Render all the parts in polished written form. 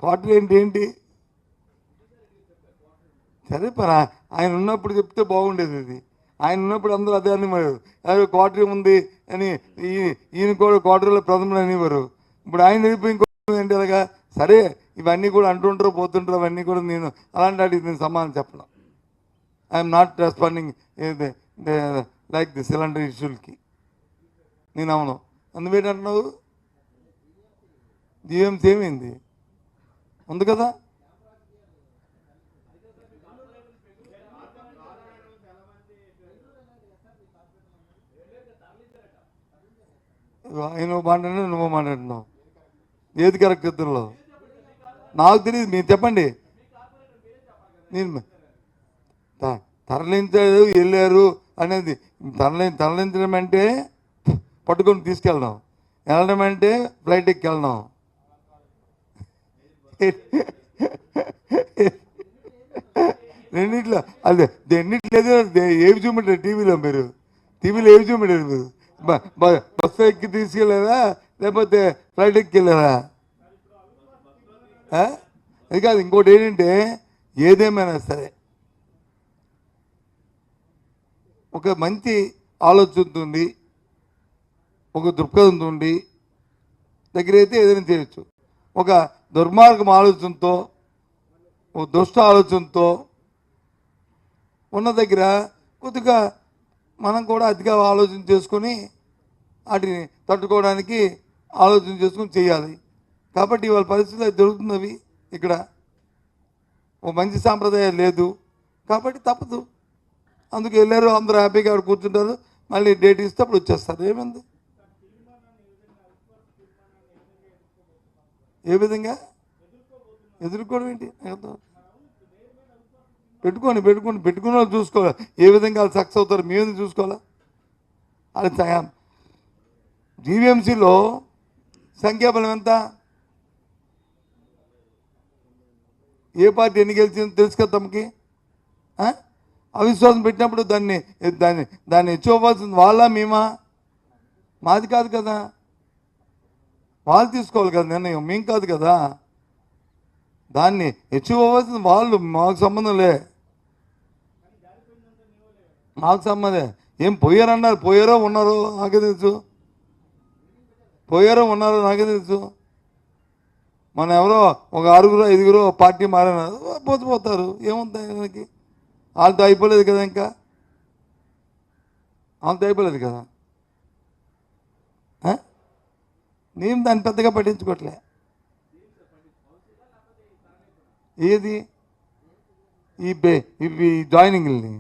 Quarter ఏంటి? సరే పరా ఆయన ఉన్నప్పుడు చెప్తే బాగుండేది. అది ఆయన ఉన్నప్పుడు అందరూ అదే అనేవారు, అదే క్వార్టర్ ఉంది అని. ఈయన కూడా క్వార్టర్లో ప్రథములు అనేవారు. ఇప్పుడు ఆయన వెళ్ళిపోయి ఇంకో ఏంటి అలాగా? సరే ఇవన్నీ కూడా అంటుంటారు పోతుంటారు, అవన్నీ కూడా నేను అలాంటి వాటికి నేను సమాధానం చెప్పను. I'm not responding like the cylinder ఇష్యూలకి నేను అవును. అందువేంటంటున్నావు? జీఎంసీ ఏమైంది? ఉంది కదా. ఆయన మాట్లాడినా నువ్వు మాట్లాడుతున్నావు. ఏది కరెక్ట్ ఇద్దరులో? నాకు తెలియదు, మీరు చెప్పండి. నేను తరలించారు వెళ్ళారు అనేది. తరలించడం అంటే పట్టుకొని తీసుకెళ్ళడం, వెళ్ళడం అంటే ఫ్లైట్ ఎక్కి వెళ్ళడం. రెండిట్లో అదే రెండిట్లేదు. ఏవి చూపెట్టారు టీవీలో? మీరు టీవీలో ఏవి చూపెట్టారు? మీరు బస్సు ఎక్కి తీసుకెళ్ళారా లేకపోతే ఫ్లైట్ ఎక్కి వెళ్ళారా? అది కాదు. ఇంకోటి ఏంటంటే ఏదేమైనా సరే ఒక మంచి ఆలోచనతో ఉండి, ఒక దృక్పథంతో ఉండి దగ్గర అయితే ఏదైనా చేయొచ్చు. ఒక దుర్మార్గం ఆలోచనతో, ఒక దుష్ట ఆలోచనతో ఉన్న దగ్గర కొద్దిగా మనం కూడా అతిగా ఆలోచన చేసుకొని వాటిని తట్టుకోవడానికి ఆలోచన చేసుకొని చేయాలి. కాబట్టి ఇవాళ పరిస్థితులు జరుగుతున్నవి. ఇక్కడ ఓ మంచి సాంప్రదాయం లేదు కాబట్టి తప్పదు. అందుకు వెళ్ళారు, అందరూ హ్యాపీగా అక్కడ కూర్చుంటారు. మళ్ళీ డేట్ ఇస్తే అప్పుడు వచ్చేస్తారు. ఏమైంది? ఏ విధంగా ఎదుర్కోవడం ఏంటి? పెట్టుకున్న వాళ్ళు చూసుకోవాలి. ఏ విధంగా వాళ్ళు సక్సెస్ అవుతారు మేము చూసుకోవాలా? అది జీవీఎంసీలో సంఖ్యాబలం ఎంత? ఏ పార్టీ ఎన్ని గెలిచిందో తెలుసు కదా తమకి. అవిశ్వాసం పెట్టినప్పుడు దాన్ని దాన్ని దాన్ని హెచ్చుకోవాల్సింది వాళ్ళ మేమా? మాది కాదు కదా. వాళ్ళు తీసుకోవాలి కదా నిర్ణయం, మేం కాదు కదా. దాన్ని హెచ్చుకోవాల్సింది వాళ్ళు, మాకు సంబంధం లే. మాకు సంబంధం ఏం? పోయారన్నారు, పోయారో ఉన్నారో నాకే తెలుసు. పోయారో ఉన్నారో నాకే తెలుసు. మన ఎవరో ఒక 6-5 పార్టీ మారినారు, పోతారు. ఏముంది దానికి? వాళ్ళతో అయిపోలేదు కదా, ఇంకా వాళ్ళతో అయిపోలేదు కదా. నేను దాన్ని పెద్దగా పట్టించుకోవట్లే. ఏది? ఇవి జాయినింగ్ని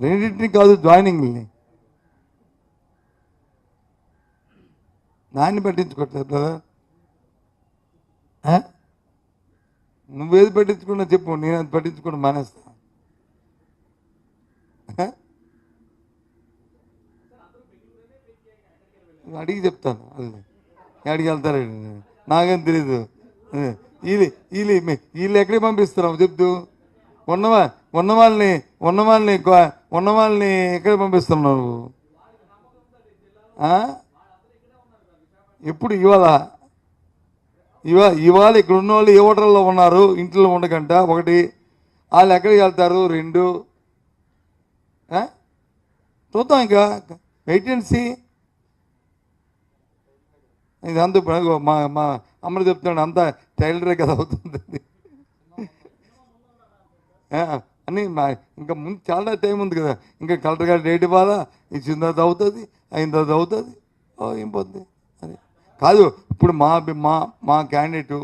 రెండింటిని కాదు, జాయినింగ్ని దాన్ని పట్టించుకోవట్లేదు బ్రదర్. నువ్వేది పట్టించుకున్నా చెప్పు, నేను అది పట్టించుకోవడం మానేస్తా. అడిగి చెప్తాను. అడిగి వెళ్తారండి, నాకేం తెలీదు. వీళ్ళు ఎక్కడికి పంపిస్తున్నావు చెప్తూ? ఉన్న వాళ్ళని ఎక్కడికి పంపిస్తున్నావు నువ్వు? ఎప్పుడు? ఇవాళ ఇక్కడ ఉన్న వాళ్ళు ఏ హోటల్లో ఉన్నారు? ఇంట్లో ఉండకంట. ఒకటి, వాళ్ళు ఎక్కడికి వెళ్తారు? 2, చూద్దాం. ఇంకా వెయిట్ అండ్ సీ. ఇదంతా ఇప్పుడు మా అమ్మని చెప్తున్నాడు, అంతా టైలరే కదా అవుతుంది అని. ఇంకా ముందు చాలా టైం ఉంది కదా. ఇంకా కలెక్టర్ గారు డేట్ ఇవ్వాలా, ఇచ్చిన తర్వాత అవుతుంది, అయిన తర్వాత అవుతుంది. ఏం పోతుంది అది కాదు. ఇప్పుడు మా క్యాండిడేటు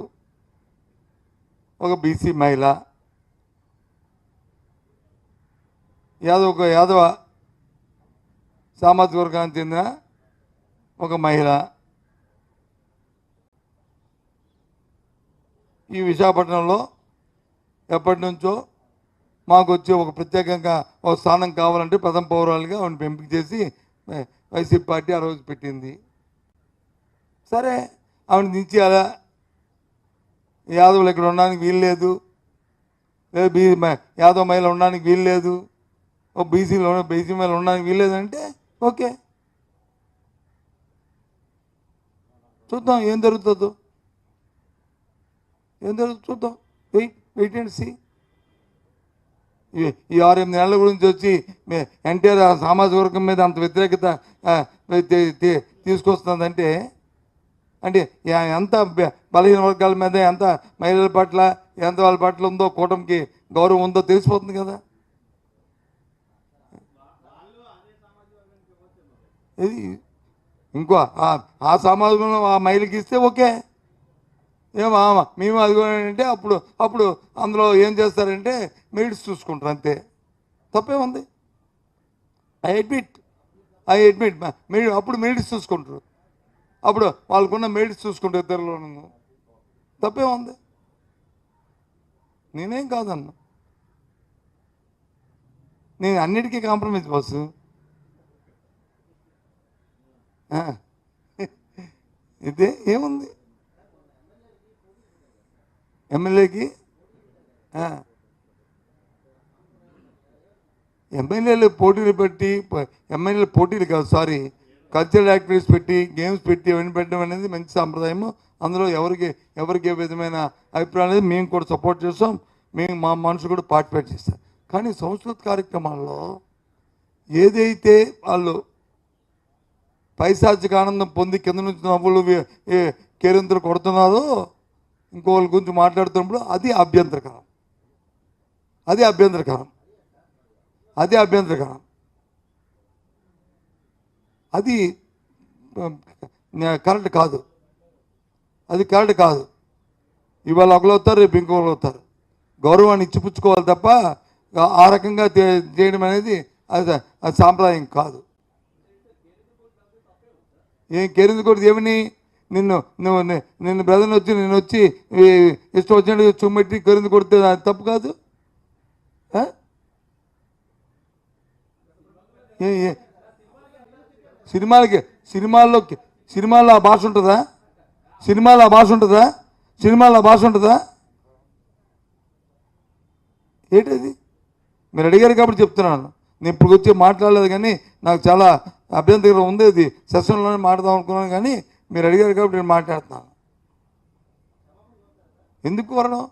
ఒక బీసీ మహిళ, యాదవ సామాజిక వర్గానికి చెందిన ఒక మహిళ. ఈ విశాఖపట్నంలో ఎప్పటి నుంచో మాకు వచ్చి ఒక ప్రత్యేకంగా ఒక స్థానం కావాలంటే ప్రథమ పౌరాలుగా ఆవిడని ఎంపిక చేసి వైసీపీ పార్టీ ఆ రోజు పెట్టింది. సరే, ఆవిడ దించేయాలా? యాదవులు ఇక్కడ ఉండడానికి వీలు లేదు, లేదా యాదవ మహిళ ఉండడానికి వీలు లేదు, బీసీ మహిళ ఉండడానికి వీలు లేదంటే ఓకే. చూద్దాం ఏం జరుగుతుందో, చూద్దాం. Wait and see. ఈ 6-8 నెలల గురించి వచ్చి ఎన్టీఆర్ సామాజిక వర్గం మీద అంత వ్యతిరేకత తీసుకొస్తుందంటే అంటే ఎంత బలహీన వర్గాల మీద, ఎంత మహిళల పట్ల, ఎంత వాళ్ళ పట్ల ఉందో, కూటమికి గౌరవం ఉందో తెలిసిపోతుంది కదా. ఇది ఇంకో ఆ సమాజంలో ఆ మహిళకి ఇస్తే ఓకే, మేము అదిగోనంటే అప్పుడు అందులో ఏం చేస్తారంటే మెరిట్స్ చూసుకుంటారు, అంతే. తప్పే ఉంది. ఐ అడ్మిట్ అప్పుడు మెరిట్స్ చూసుకుంటారు, అప్పుడు వాళ్ళకున్న మెరిట్స్ చూసుకుంటారు ఇద్దరిలోనూ. తప్పే ఉంది. నేనేం కాదన్నా, నేను అన్నిటికీ కాంప్రమైజ్ బస్సు. ఇదే ఏముంది ఎమ్మెల్యేకి, ఎమ్మెల్యేలు పోటీలు పెట్టి, ఎమ్మెల్యేలు పోటీలు కాదు సారీ, కల్చరల్ యాక్టివిటీస్ పెట్టి, గేమ్స్ పెట్టి అవన్నీ పెట్టడం అనేది మంచి సాంప్రదాయము. అందులో ఎవరికి ఏ విధమైన అభిప్రాయం అనేది మేము కూడా సపోర్ట్ చేస్తాం, మా మనుషులు కూడా పార్టిసిపేట్ చేస్తాం. కానీ సంస్కృత కార్యక్రమాల్లో ఏదైతే వాళ్ళు పైశాచిక ఆనందం పొంది కింద నుంచి నవ్వులు కేరింతలు కొడుతున్నారో, ఇంకోళ్ళ గురించి మాట్లాడుతున్నప్పుడు అది అభ్యంతరకరం. అది కరెక్ట్ కాదు. ఇవాళ ఒకరు అవుతారు, రేపు ఇంకొకరు అవుతారు. గౌరవాన్ని ఇచ్చిపుచ్చుకోవాలి తప్ప ఆ రకంగా చేయడం అనేది అది సాంప్రదాయం కాదు. ఏం కేరిందుకోవద్దు. ఏమని నిన్ను బ్రదర్ని వచ్చి ఇష్టం వచ్చినట్టు చుమ్మెట్టి కేరిందు కొడితే అది తప్పు కాదు. సినిమాల్లో ఆ భాష ఉంటుందా? సినిమాలో ఆ భాష ఉంటుందా? ఏంటది? మీరు అడిగారు కాబట్టి చెప్తున్నాను. నేను ఇప్పుడు వచ్చి మాట్లాడలేదు, కానీ నాకు చాలా అభ్యంతరం ఉంది. అది సెషన్లోనే మాట్లాడదాం అనుకున్నాను, కానీ మీరు అడిగారు కాబట్టి నేను మాట్లాడుతున్నాను. ఎందుకు వరణం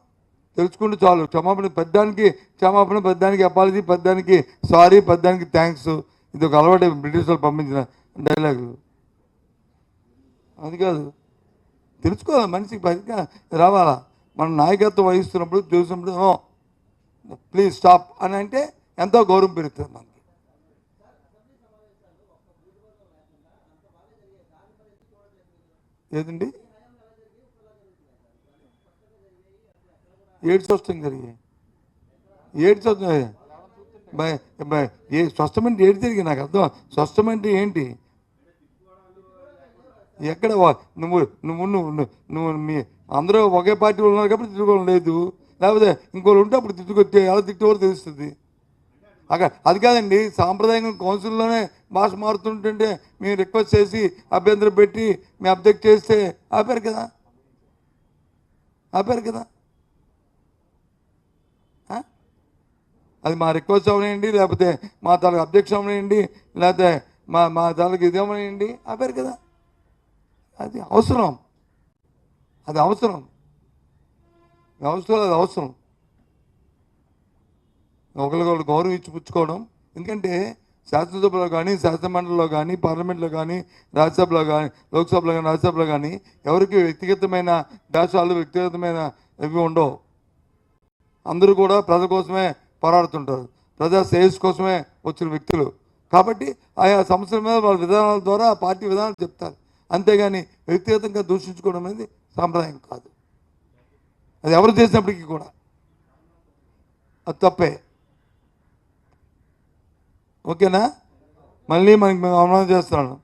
తెలుసుకుంటే చాలు. క్షమాపణ పెద్దానికి అపాలజీ, పెద్దానికి సారీ, పెద్దానికి థ్యాంక్స్. ఇది ఒక అలవాటు బ్రిటిష్ వాళ్ళు పంపించిన డైలాగులు. అది కాదు, తెలుసుకోవాలి. మనిషికి బయటగా రావాలా. మనం నాయకత్వం వహిస్తున్నప్పుడు చూసినప్పుడు ప్లీజ్ స్టాప్ అని అంటే ఎంతో గౌరవం పెరుగుతుంది మనకి. ఏదండి? ఏడు స్పష్టం జరిగాయి. స్పష్టమంటే ఏడు జరిగి నాకు అర్థం. స్పష్టమంటే ఏంటి? ఎక్కడ నువ్వు మీ అందరూ ఒకే పార్టీలో ఉన్నారు కాబట్టి తిట్టుకోవడం లేదు. లేకపోతే ఇంకోళ్ళు ఉంటే అప్పుడు తిట్టుకొచ్చే ఎలా తిట్టుకోవడం తెలుస్తుంది. అక్కడ అది కాదండి, సాంప్రదాయంగా కౌన్సిల్లోనే భాష మారుతుంటుంటే మేము రిక్వెస్ట్ చేసి అభ్యంతరం పెట్టి మేము అబ్జెక్ట్ చేస్తే ఆపారు కదా. అది మా రిక్వెస్ట్ అవనేయండి, లేకపోతే మా తాలూకు అబ్జెక్షన్ అవనేయండి, లేకపోతే మా తాలూకు ఇదేమనేయండి, ఆపారు కదా. అది అవసరం. ఒకరికొకరు గౌరవం ఇచ్చి పుచ్చుకోవడం. ఎందుకంటే శాసనసభలో కానీ, శాసనమండలిలో కానీ, పార్లమెంట్లో కానీ, రాజ్యసభలో కానీ, లోక్సభలో కానీ, రాజ్యసభలో కానీ ఎవరికి వ్యక్తిగతమైన ద్వేషాలు, వ్యక్తిగతమైన ఇవి ఉండవు. అందరూ కూడా ప్రజల కోసమే పోరాడుతుంటారు, ప్రజా శ్రేయస్సు కోసమే వచ్చిన వ్యక్తులు. కాబట్టి ఆయా సంస్థల మీద వాళ్ళ విధానాల ద్వారా పార్టీ విధానాలు చెప్తారు. అంతేగాని వ్యక్తిగతంగా దూషించుకోవడం అనేది సాంప్రదాయం కాదు. అది ఎవరు చేసినప్పటికీ కూడా అది తప్పే. ఓకేనా? మళ్ళీ మనకి మేము అవమానం చేస్తున్నాను.